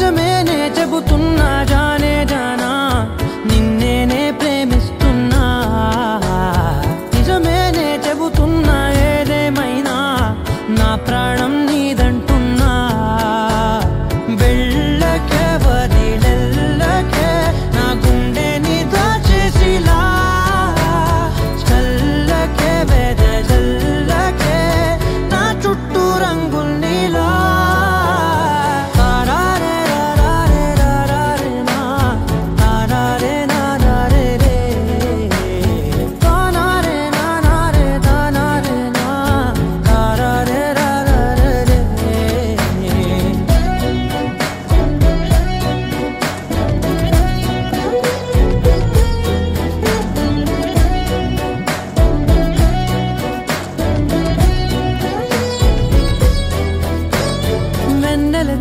నిజమేనే చెబుతున్నా జానే జానా నిన్నేనే ప్రేమిస్తున్నా నిజమేనే చెబుతున్నా ఏదేమైనా నా ప్రాణం నీదంటున్నా వెళ్ళకే వదిలెళ్ళకే నా గుండెని దాచేసిలా చల్లకే వెదజల్లకే నా చుట్టూ రంగుల్నిలా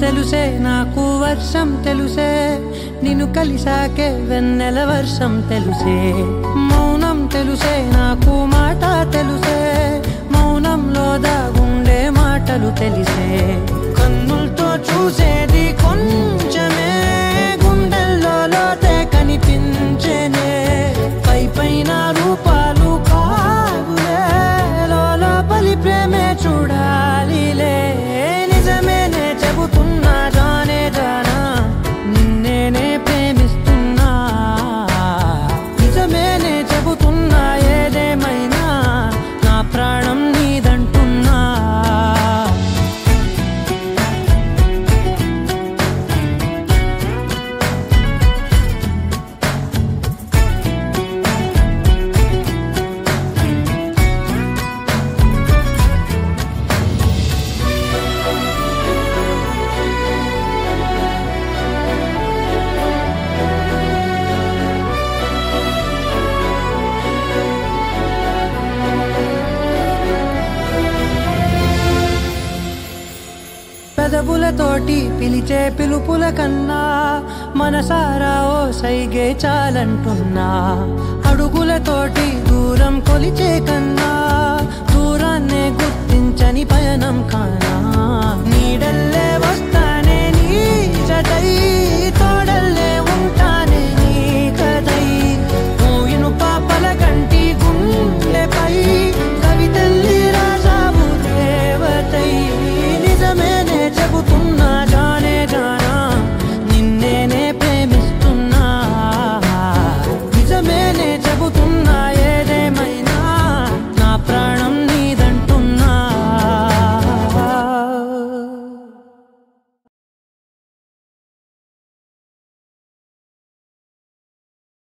తెలుసే నాకు వర్షం తెలుసే నిన్ను కలిసాకే వెన్నెల వర్షం తెలుసే మౌనం తెలుసే నాకు మాట తెలుసే మౌనంలో దాగుండే మాటలు తెలిసే కన్నులతో చూసేది కొంచెమే గుండెల్లో లోతే కనిపించేనే పై పైన రూపాలు కాదులే లోపలి ప్రేమే చూడాలిలే నిజమేనే చెబుతున్నా జానే జానా నిన్నేనే ప్రేమిస్తున్నా నిజమేనే చెబుతున్నా ఏదేమైనా నా ప్రాణం నీదంటున్నా పెదవులతోటి పిలిచే పిలుపుల కన్నా మనసారా ఓ సైగే చాలంటున్నా అడుగులతోటి దూరం కొలిచే కన్నా దూరాన్నే గుర్తించని పయనం కానా